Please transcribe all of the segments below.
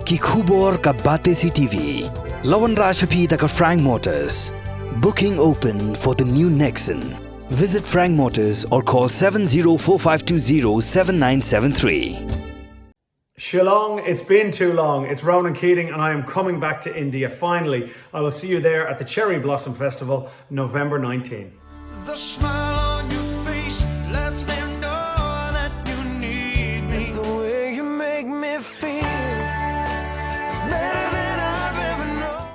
Ki khubor ka bate si TV. Lawan Rashapi taka Frank Motors. Booking open for the new Nexon. Visit Frank Motors or call 7045207973. Shillong, it's been too long. It's Ronan Keating and I am coming back to India. Finally, I will see you there at the Cherry Blossom Festival, November 19. The smile on your face lets me know that you need me. It's the way you make me feel. It's better than I've ever known.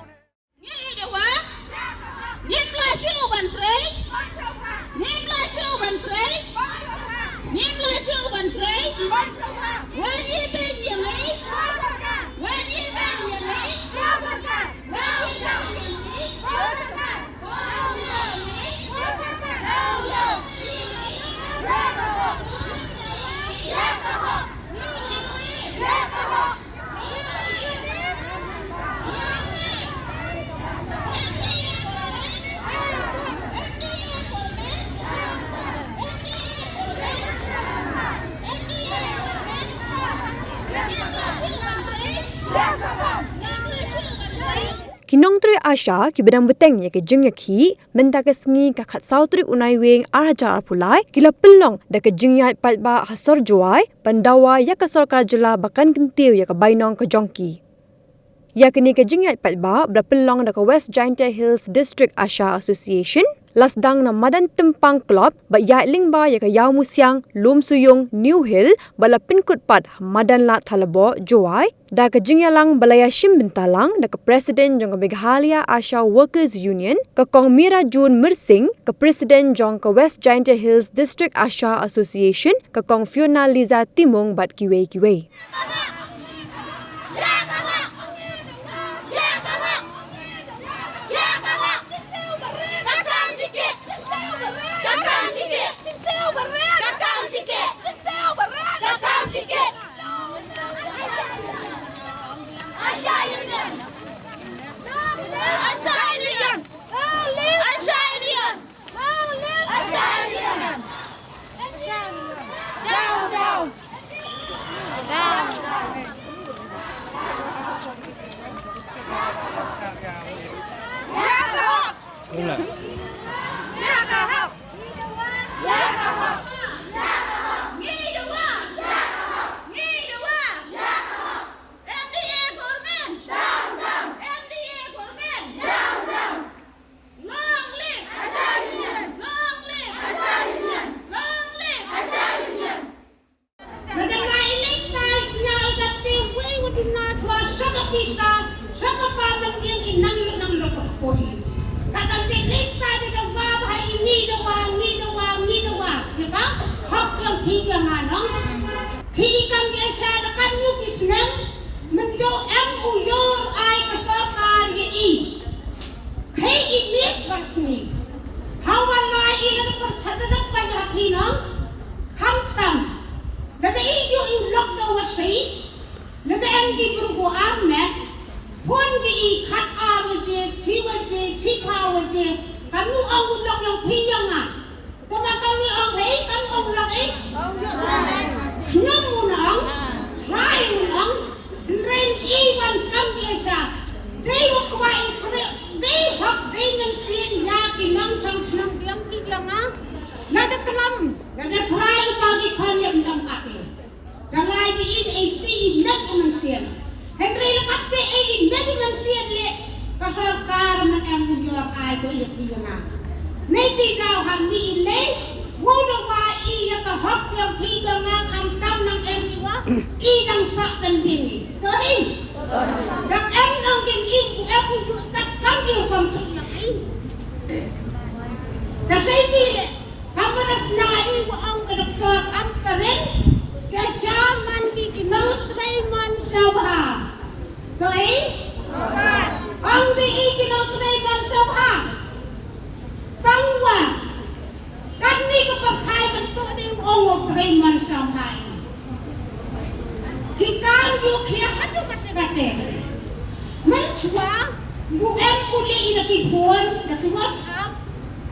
Kinong tri Asha ki bedang Bteng ya ke Jingïakhih menta ke sengi ka khat sautri unai weng arajar pulai kila pelong da ke Jingïakhih Paidbah hasor Jowai pandawa ya ke sarkar jela bakan kentiu ya ke bainong ke jongki. Ya kini ke Jingïakhih Paidbah berpelong da ke West Jingïakhih District Asha Association lasdang na madan tempang klub ba ya lingba ya ke yaw musyang lum suyung New Hill bala pinkut pat madan la thalabo Jowai da ke Jingyalang balaya shim bintalang da ke president jong ke Meghalaya Asha Workers Union ke kong Mira Jun Mirsing ke president jong ke West Jingïakhih District Asha Association ke kong Fiona Liza Timung bat kiwe.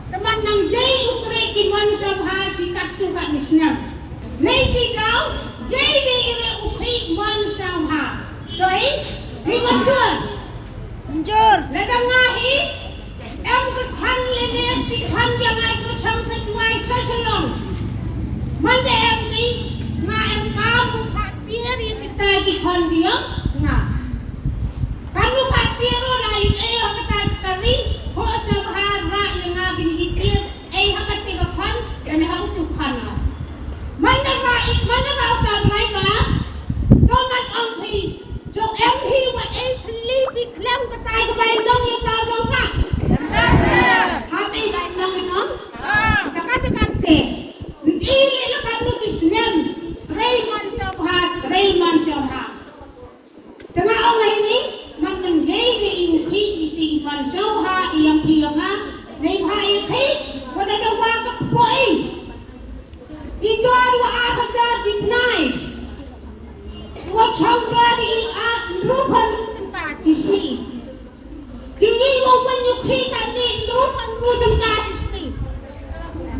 Teman nang jai ukre kiman sabha cikat tu kat nisnam. Nei ti kau jai de ire ukhi man sabha. Rồi, thì vẫn chưa là đang ngay em cái khăn lên em cái khăn cho ngay có xong thật ngoài sao sao lòng vấn đề em đi mà em cao một phát tía đi cái tay cái khăn đi á nè kan lu phát tía rồi lại ấy họ cái tay cái đi họ cho hà ra yang ngay cái tía ấy họ cái tía khăn dan họ tu khăn à mana ra tao lại mà có mặt ông thì cho em hi và em li bị klem cái tay cái bay lông như tao lông nè Happy đại nông nó ta cắt tệ đi lên nó cắt nó Islam Tray man sahab tengah ông ấy ní mình gây đi yêu khí thì man sahab yang pianga nei phai khí và đã đâu qua các bội itu ada apa sih naik buat sampai di lupan tempat di sini. Kini mau menyukai kami lupan tempat di sini.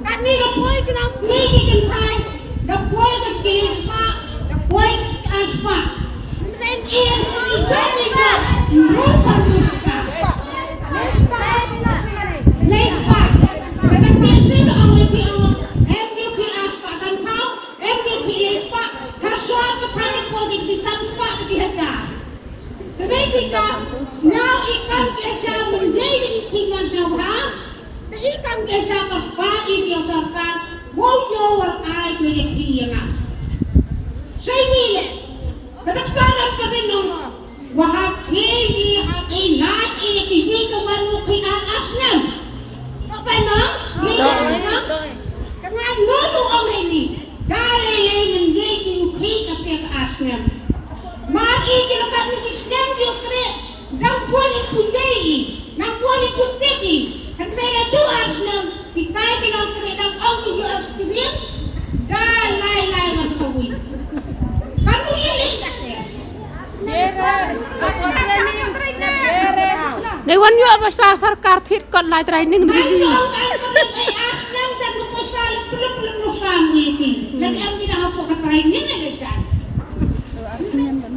Kami dah boleh kenal sendiri kan hai, dah boleh ke Aspa, dah boleh ke Aspa. Dan ia jadi dah lupan tempat. Lespa. Dengan biasa dah awak piang, MUP Aspa sanpau, MUP Lespa. Sasua petani kodi di Samspa di Haja. Ketika now ikan biasa menjadi ikan sahab, ikan biasa kepada biasa kan, woyo wakai berjaya. Saya bilang, kedekatan perenung, wahab tinggi hab elat ini kita manusia asnam. Apa nak? Dengan nudu orang ini. Galilei menjadi ukhi ketika asnam. Mari kita kan Islam juga dan boleh punjai, dan boleh punteki. Kerana tu asnam kita kita dan orang juga asnam. Galilei macam ini. Kamu ini kata. Dewan yo apa sarkar thit kon lai training ni. Asnam dan proposal belum nusam ini. Dan yang tidak apa kata training ada jan.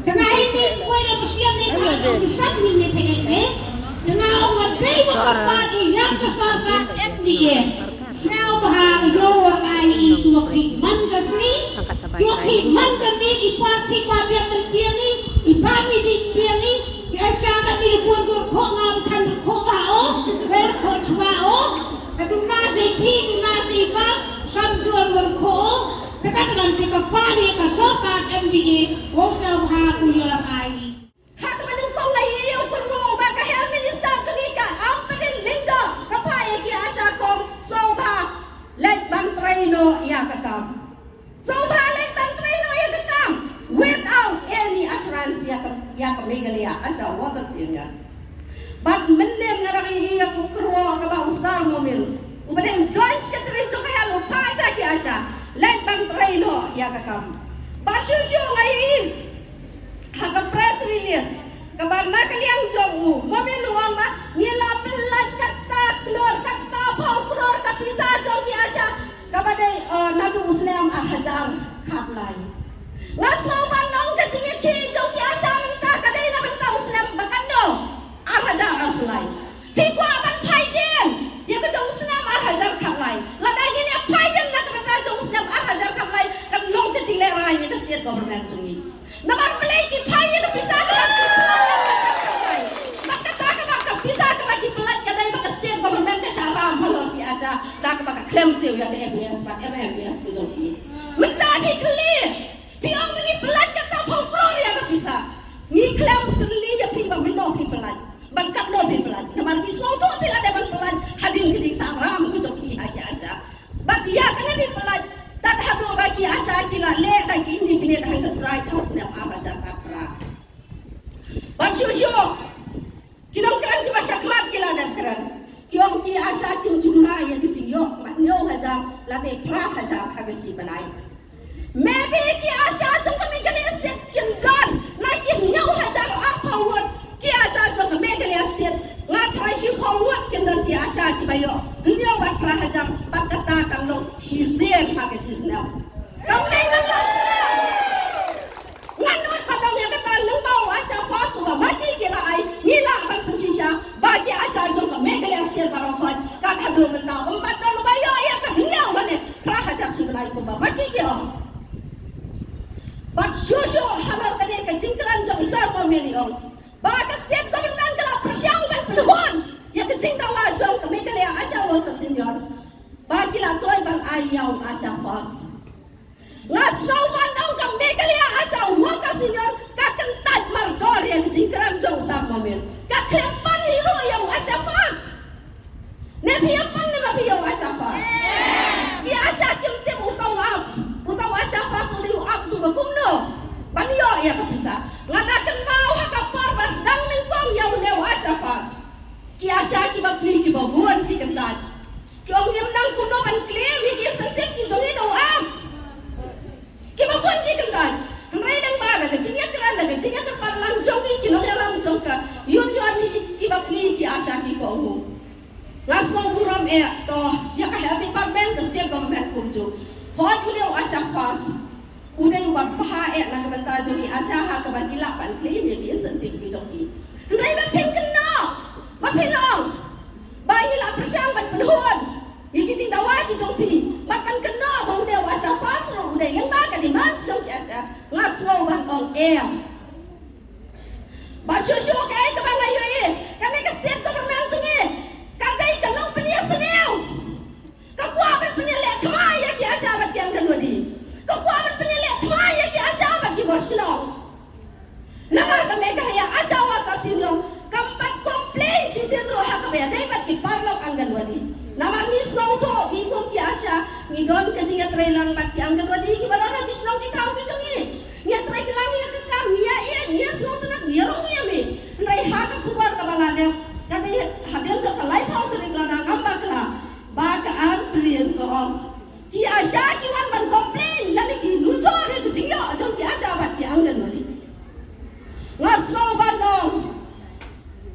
Tengah ini boleh bersiap ni kalau bisa ni PNE. Tengah orang dewa kepada yang kesalkan MDA. Snel bahag jowar ay itu khidman kasni. Yo khidman kami di parti kabia menpiangi, ibami di piangi. Asha kami buat kok ngam kan kok bao, ber kok chwao. Kadung nasi thi nasi bang samjuan berkok. Katakan kita pada kesokan MDA, wasau hak uyar ai. Hak menungkong na iyo kunmo baka health minister tunika ang penlinda kapaya ki Asha kong sobha lek bang traino iya kakam. Sobha lek bang traino iya kakam without any assurance ya kamigalia Asha water sinya. But menden ngarang iya ko kruwa ka ba usar momil. Ubadeng joints ka trito ka halo pa Asha ki Asha. Lek bang traino iya kakam. But shushu ngayon Haka press release kabar nak liang jong momen luang ba nyela pelat kata klor kata paukror kapisa jong ki Asha kabade nadu Muslim hajar khatlai ngaso banong ke Jingïakhih jong ki Asha menta kadai na menta Muslim bakando hajar khatlai pikwa ban Paidbah dia ke jong Muslim hajar khatlai ladai ni Paidbah nak menta jong Muslim hajar khatlai kan long ke Jingïakhih ni ke state government jong Namar pelai ki payah ke pisah ke maka tak ke pisah ke bagi pelat kadai baka state government ke syaram halor ki Asha dak baka claim sew ya ke MBS pak MBS ke joki menta ki clear piong ni pelat ke tak folklore ya ke pisah ni claim clear ya pi bang meno pi pelat ban kap no pi pelat namar ki so to pi ada ban pelat hadin ke syaram ke joki Asha bat ya kana pi pelat tak habo bagi Asha kila le lagi independent hang keserai kau snap apa jaga pra. Basyo kinong keran ki basya klat kila dan keran. Kiong ki Asha kim jumna ya kicing yo matnyo haja late pra haja hagasi banai. Maybe ki Asha jong kami gani estate kin gan like nyo haja apa wot ki Asha jong kami gani estate ngatai si khawat kin dan ki Asha ki bayo. Nyo wat pra haja pat kata kang lo she's there hagasi now. Kau ni mana? Nganut padang yang kata lembau Asha milion. Baka state government kala persiang ban peluan. Ya kecing dawa jong kami kali Asha wal kesinyor. Bagi la toy ban ayau Asha fas. Ngasau ban dong kami kali Asha wal kesinyor ka kentat margor ya kecing keram jong sama mil. Ka klempan hiro yang Asha fas. Ne piapan ne ma piau Asha fas. Ki Asha kim tim utau Asha fas uli up suba kumno. Banyo ya kapisa. Ngadakan mau hakapar bas dang ningkong yau ne Asha fas. Ki Asha ki bakli ki babuan ki kentat. Ki ong yam nang kumno ban claim ki sentik ki jongi do up. Ki babuan ki kentat. Hangrai nang ba daga Jingïakhih parlang jongi ki no yalang jongka. Yun ni ki bakli ki Asha ki ko ong. Ngasmo buram to ya ka helping department ke state government kumju. Hoi uleu Asha fas. Udai wak paha na kabanta jongi Asha ha ka ban kilap ban claim ya ki insentif ki jongi. Hangrai ba ping kena. Mapilong. Bayi la persiang ban penhuan. Iki jing dawa ki jong pi. Makan kena bang dia Asha fas ro udai yang ba ka di man jong ki Asha. Ngasmo ban ong Ba shushu ka ai ka ban ayo ye. Kan ka state government jongi. Kadai kanong pelia seneu. Kakwa ban pelia le thamai ya ki Asha bat yang kan wadi. Kakwa ban pelia le thamai ya ki Asha bat ki boslong. Lamar ka meka ya Asha wa ka sinong. Kampat komplain si sinro ha ka ba dai bat ki parlok angganwadi. Namar ni snow to ikom ki Asha ni don ka jinga trailang bat ki angganwadi ki balana ki snow ki thau ki jongi. Ni trai ki lang ya ka kam ni snow to nak ni rong ya me. Nai ha ka kubar ka balade. Kami hadir jauh kalai pau terik ladang ambak lah. Baga amprian ko om. Ki Asha ki wan ban komplain lani ki lujor ke Jingïakhih jom ki Asha bat ki anggan wali. Ngasno banong.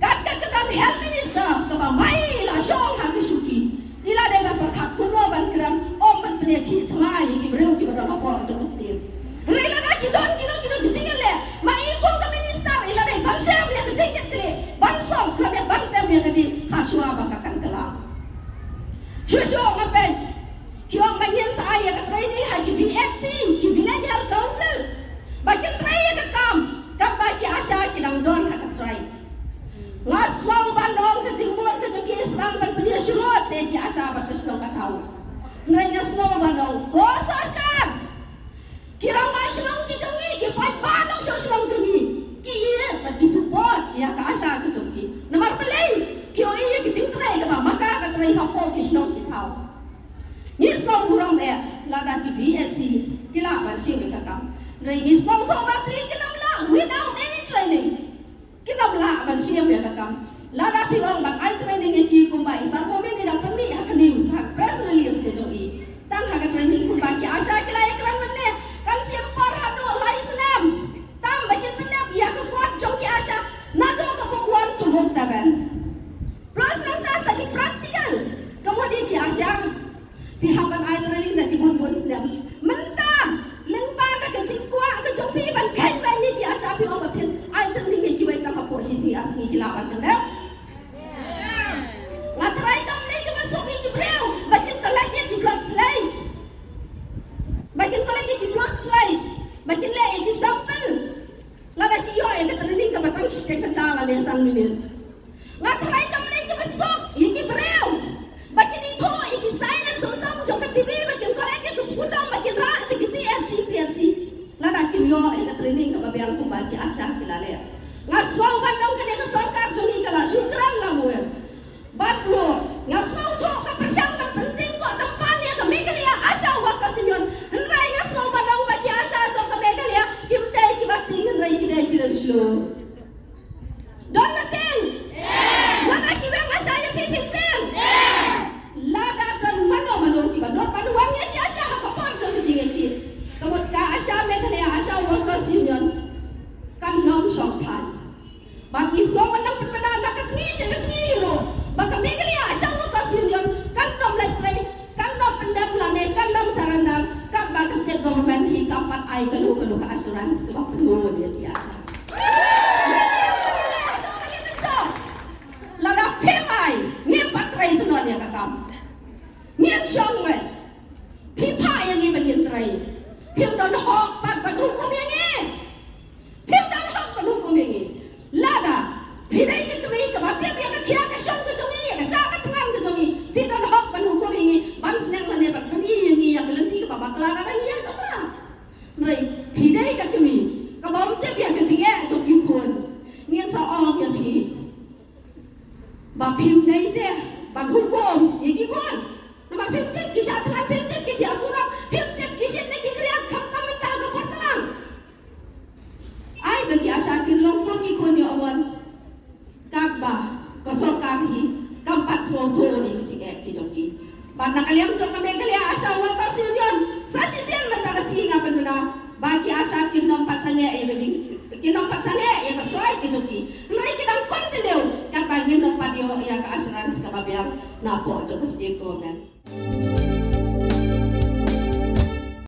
Kat kadang health minister ke ba mai la shong ha ki suki. Ila dai ban perkhak kuno ban kram om ban pne ki thamai ki breu ki ban apa jom stil. Rela na ki don ki Jingïakhih le. Mai kun ke minister ila dai ban sem ya ke Jingïakhih le. Ban song la ban tem ya ke di haswa bakakan kelam. Shusho mapen. Ki ong manyen sa ay ka training ha ki VFC ki village health council. Bakin try ka kam. Kap ba ki Asha ki lang don ha ka stray. Ngaswaw bandong ke jingmon ke jogi Islam ban pedia syurut se ki Asha ba kesno ka tau. Nrai ngaswaw bandong ko sarkar. Kirang ba syurung ki jongi ki Paidbah dong syurung jongi. Ki Ïaid ba ki support ya ka Asha ki jongi. Namar pelai ki o iya ki jingtrai ka ba maka ka trai hapo ki syno ki tau. Nismo buram lada ki VLC kila ban syurung ka kam. Nrai nismo to ba tri kinamla without any training. Kinamla ban syurung ya ka kam. Lada pilong ban ai training ki kumbai san mo ni dang peni ha ka news ha press release ke jongi. Tang ha ka training kumbai ki Asha kila ekran menne kan siam par ha do la Islam. Tam bakin menne ya ka kuat jongi Asha nado ka po 1 to 7. Plus lang ta sa ki practical. Kemudian ki Asha pihak ban ai training dak ki bon Islam. Mentah lengba dak ke jingkwa ke jompi ban kan ban ni ki Asha pi om pin ai training ki wai ka posisi asni ki lawan kan. Ngatrai kam ni ke masuk ki breu bakin kolak ki block slide. Bakin kolak ki block slide. Bakin le ki sample. Lada ki yo ke training ka batang ke kendala le san minit. Ngatrai kam ni ke masuk ki breu. Bakin itu ki sign and sultam jong ka TV bakin kolak ki sepudang bakin ra si CNC PNC. Lada ki yo ke training ka babiang ku bagi Asha kilale. Ngaswaw bandong ka ke sarkar jongi kala syukran lamuer. Batlo ngaswaw to ka persiapan penting ko tempatnya ke Megalia Asha wa ka sinyon. Nrai ngaswaw bandong bagi Asha jong ka Megalia kimdai ki Bteng nrai ki dai ki slo. Don Bteng. Lada ki bang Asha ya pipinteng. Lada don mano ki ba don panu wangnya ki Asha ha ka pon jong Jingïakhih. Kamot ka Asha Megalia Asha wa ka sinyon. Kan nom syok than. Bagi so menang penana nak kesni ro. Baka Megalia Asha wa ka sinyon kan nom letrai kan nom pendam lane kan nom sarandang kan bagas state government hi kapat ai kalu ka assurance ka penuh dia ki Asha. Lada pemai ni patrai senon ya kakam. Nien syong we. Pipa yang ni bagin trai. Pim don hok pat hukum yang ni. Pim don hok pat hukum yang ni. Bagi dia bang hukum iki kon. Nama Bteng kisah tengah Bteng kisah surat Bteng kisah ni kiriak kata minta ke portalang. Ai bagi Asha kilong kon ikon ya awan. Paidbah kosong kaki kampat suatu ni Jingïakhih joki. Pada kalian jom kami kalian Asha awan kasihnya. Sashi sian minta kasih ngapan mana bagi Asha kilong pat sange ya gajing. Kilong pat sange ya kesuai joki. Mereka kita kontinue kat bagi nomor dia ya ke asuransi kebabian napo jok sejiko men.